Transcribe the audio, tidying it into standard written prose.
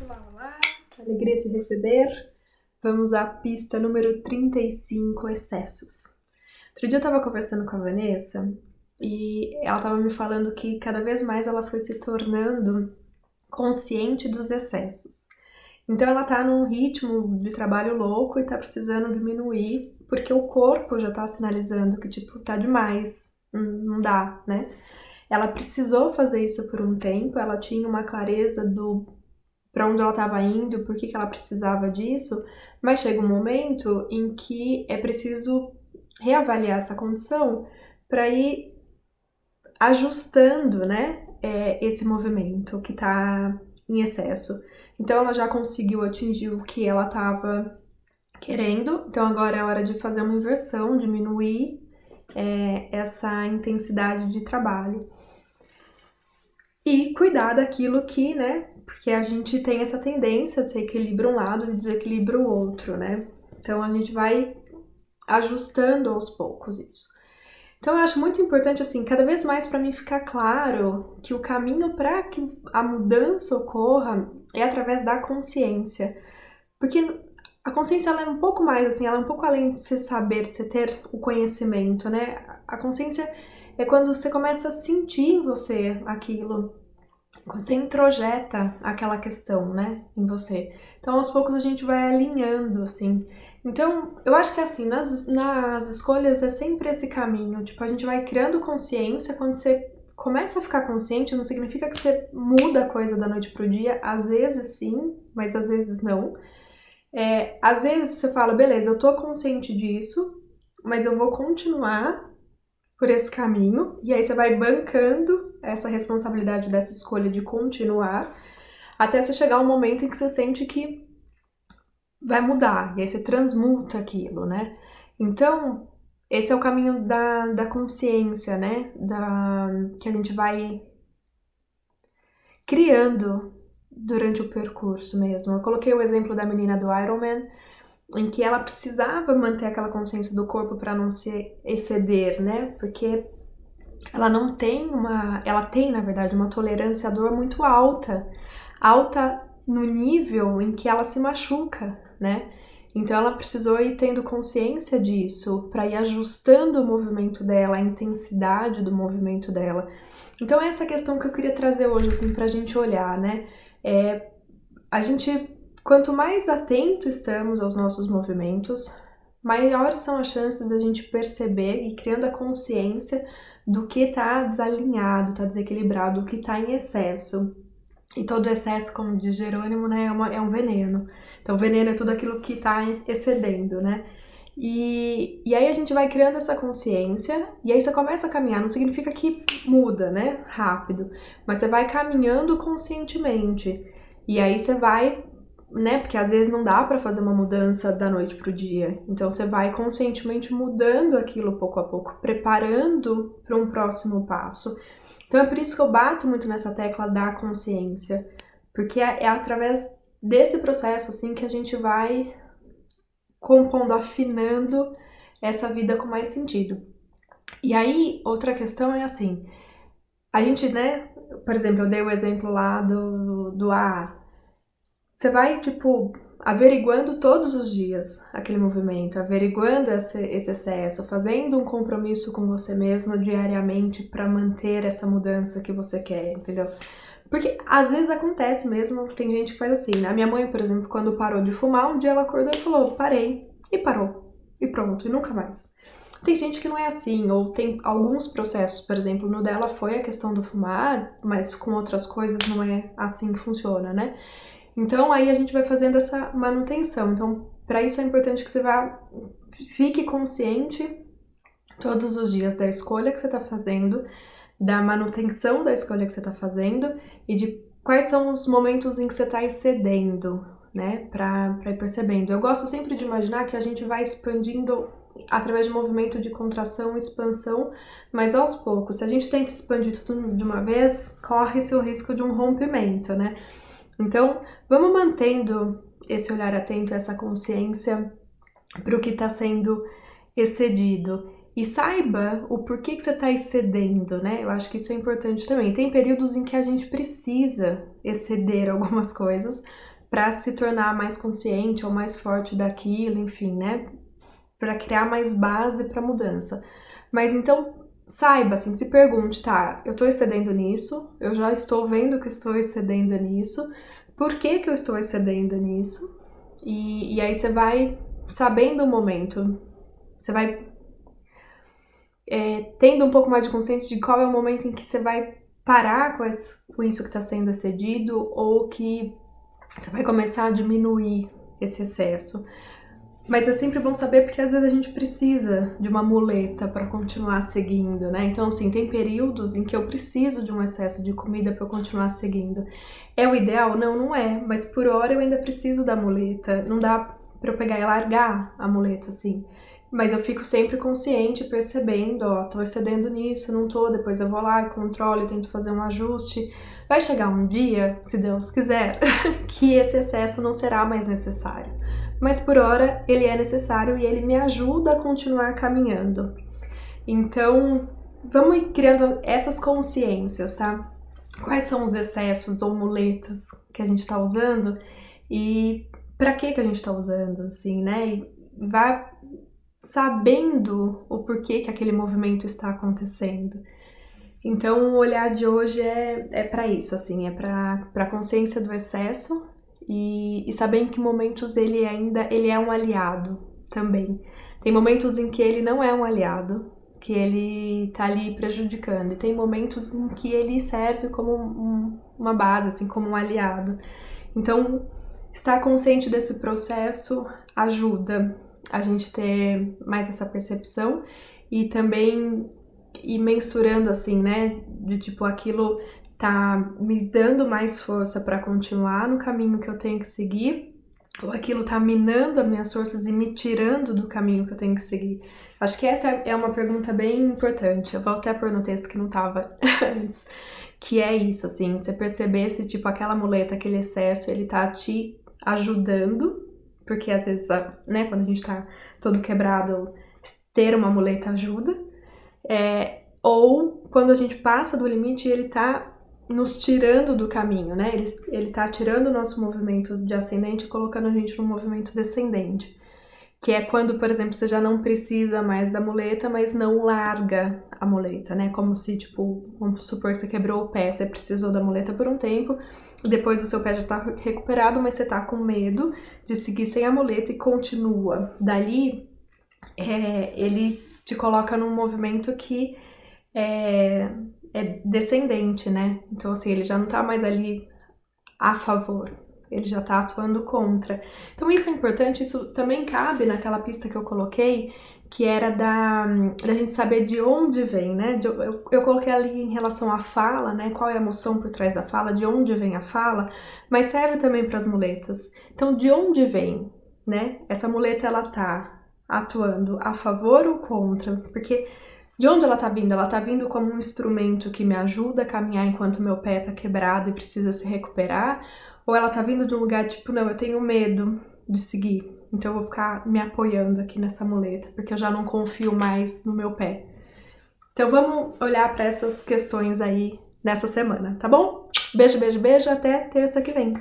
Olá, olá, alegria de receber. Vamos à pista número 35, excessos. Outro dia eu tava conversando com a Vanessa e ela tava me falando que cada vez mais ela foi se tornando consciente dos excessos. Então ela tá num ritmo de trabalho louco e tá precisando diminuir porque o corpo já tá sinalizando que, tipo, tá demais, não dá, né? Ela precisou fazer isso por um tempo, ela tinha uma clareza do para onde ela estava indo, por que ela precisava disso, mas chega um momento em que é preciso reavaliar essa condição para ir ajustando, né, esse movimento que está em excesso. Então ela já conseguiu atingir o que ela estava querendo, então agora é hora de fazer uma inversão, diminuir essa intensidade de trabalho. E cuidar daquilo que, né, porque a gente tem essa tendência de se equilibra um lado e desequilibra o outro, né? Então a gente vai ajustando aos poucos isso. Então eu acho muito importante, assim, cada vez mais para mim ficar claro que o caminho para que a mudança ocorra é através da consciência. Porque a consciência ela é um pouco mais, assim, ela é um pouco além de você saber, de você ter o conhecimento, né? A consciência é quando você começa a sentir em você aquilo, quando você introjeta aquela questão, né, em você. Então, aos poucos a gente vai alinhando, assim. Então, eu acho que assim, nas escolhas é sempre esse caminho. Tipo, a gente vai criando consciência. Quando você começa a ficar consciente, não significa que você muda a coisa da noite pro dia. Às vezes sim, mas às vezes não. Às vezes você fala, beleza, eu tô consciente disso, mas eu vou continuar por esse caminho, e aí você vai bancando essa responsabilidade dessa escolha de continuar, até você chegar um momento em que você sente que vai mudar, e aí você transmuta aquilo, né? Então, esse é o caminho da consciência, né? Que a gente vai criando durante o percurso mesmo. Eu coloquei o exemplo da menina do Ironman, em que ela precisava manter aquela consciência do corpo para não se exceder, né? Porque ela não tem ela tem, na verdade, uma tolerância à dor muito alta, alta no nível em que ela se machuca, né? Então ela precisou ir tendo consciência disso para ir ajustando o movimento dela, a intensidade do movimento dela. Então essa é a questão que eu queria trazer hoje, assim, pra gente olhar, né? A gente, quanto mais atento estamos aos nossos movimentos, maiores são as chances da gente perceber e criando a consciência do que está desalinhado, está desequilibrado, o que está em excesso. E todo excesso, como diz Jerônimo, né, é um veneno. Então, veneno é tudo aquilo que está excedendo, né? E aí a gente vai criando essa consciência, e aí você começa a caminhar. Não significa que muda, né, rápido, mas você vai caminhando conscientemente. E aí você vai, né, porque às vezes não dá para fazer uma mudança da noite pro dia. Então você vai conscientemente mudando aquilo pouco a pouco, preparando para um próximo passo. Então é por isso que eu bato muito nessa tecla da consciência, porque é através desse processo assim que a gente vai compondo, afinando essa vida com mais sentido. E aí, outra questão é assim, a gente, né, por exemplo, eu dei o exemplo lá do AA. Você vai, tipo, averiguando todos os dias aquele movimento, averiguando esse excesso, fazendo um compromisso com você mesmo diariamente para manter essa mudança que você quer, entendeu? Porque às vezes acontece mesmo, tem gente que faz assim. A minha mãe, por exemplo, quando parou de fumar, um dia ela acordou e falou, parei, e parou, e pronto, e nunca mais. Tem gente que não é assim, ou tem alguns processos, por exemplo, no dela foi a questão do fumar, mas com outras coisas não é assim que funciona, né? Então aí a gente vai fazendo essa manutenção. Então, para isso é importante que você fique consciente todos os dias da escolha que você está fazendo, da manutenção da escolha que você está fazendo e de quais são os momentos em que você está excedendo, né, para ir percebendo. Eu gosto sempre de imaginar que a gente vai expandindo através de movimento de contração e expansão, mas aos poucos. Se a gente tenta expandir tudo de uma vez, corre-se o risco de um rompimento, né? Então, vamos mantendo esse olhar atento, essa consciência para o que está sendo excedido. E saiba o porquê que você está excedendo, né? Eu acho que isso é importante também. Tem períodos em que a gente precisa exceder algumas coisas para se tornar mais consciente ou mais forte daquilo, enfim, né? Para criar mais base para mudança. Mas então saiba, assim, se pergunte, tá, eu tô excedendo nisso, eu já estou vendo que estou excedendo nisso, por que que eu estou excedendo nisso? E aí você vai sabendo o momento, você vai tendo um pouco mais de consciência de qual é o momento em que você vai parar com isso que está sendo excedido ou que você vai começar a diminuir esse excesso. Mas é sempre bom saber porque às vezes a gente precisa de uma muleta para continuar seguindo, né? Então, assim, tem períodos em que eu preciso de um excesso de comida para eu continuar seguindo. É o ideal? Não, não é. Mas por hora eu ainda preciso da muleta. Não dá para eu pegar e largar a muleta, assim. Mas eu fico sempre consciente, percebendo, ó, tô excedendo nisso, não tô, depois eu vou lá e controlo e tento fazer um ajuste. Vai chegar um dia, se Deus quiser, que esse excesso não será mais necessário. Mas por hora ele é necessário e ele me ajuda a continuar caminhando. Então, vamos ir criando essas consciências, tá? Quais são os excessos ou muletas que a gente tá usando e para que a gente tá usando, assim, né? E vá sabendo o porquê que aquele movimento está acontecendo. Então, o olhar de hoje é para isso, assim, é para a consciência do excesso e saber em que momentos ele é um aliado também. Tem momentos em que ele não é um aliado, que ele tá ali prejudicando, e tem momentos em que ele serve como uma base, assim, como um aliado. Então, estar consciente desse processo ajuda a gente ter mais essa percepção e também ir mensurando, assim, né, de tipo, aquilo tá me dando mais força para continuar no caminho que eu tenho que seguir, ou aquilo tá minando as minhas forças e me tirando do caminho que eu tenho que seguir. Acho que essa é uma pergunta bem importante. Eu vou até pôr no texto que não tava antes, que é isso, assim, você perceber se, tipo, aquela muleta, aquele excesso, ele tá te ajudando, porque às vezes, né, quando a gente tá todo quebrado, ter uma muleta ajuda, ou quando a gente passa do limite e ele tá nos tirando do caminho, né? Ele tá tirando o nosso movimento de ascendente e colocando a gente no movimento descendente. Que é quando, por exemplo, você já não precisa mais da muleta, mas não larga a muleta, né? Como se, tipo, vamos supor que você quebrou o pé, você precisou da muleta por um tempo, e depois o seu pé já tá recuperado, mas você tá com medo de seguir sem a muleta e continua. Dali, ele te coloca num movimento que é descendente, né? Então, assim, ele já não tá mais ali a favor, ele já tá atuando contra. Então, isso é importante, isso também cabe naquela pista que eu coloquei, que era da gente saber de onde vem, né? Eu coloquei ali em relação à fala, né? Qual é a emoção por trás da fala, de onde vem a fala, mas serve também para as muletas. Então, de onde vem, né? Essa muleta, ela tá atuando a favor ou contra? Porque de onde ela tá vindo? Ela tá vindo como um instrumento que me ajuda a caminhar enquanto meu pé tá quebrado e precisa se recuperar? Ou ela tá vindo de um lugar tipo, não, eu tenho medo de seguir, então eu vou ficar me apoiando aqui nessa muleta, porque eu já não confio mais no meu pé. Então vamos olhar para essas questões aí nessa semana, tá bom? Beijo, beijo, beijo, até terça que vem.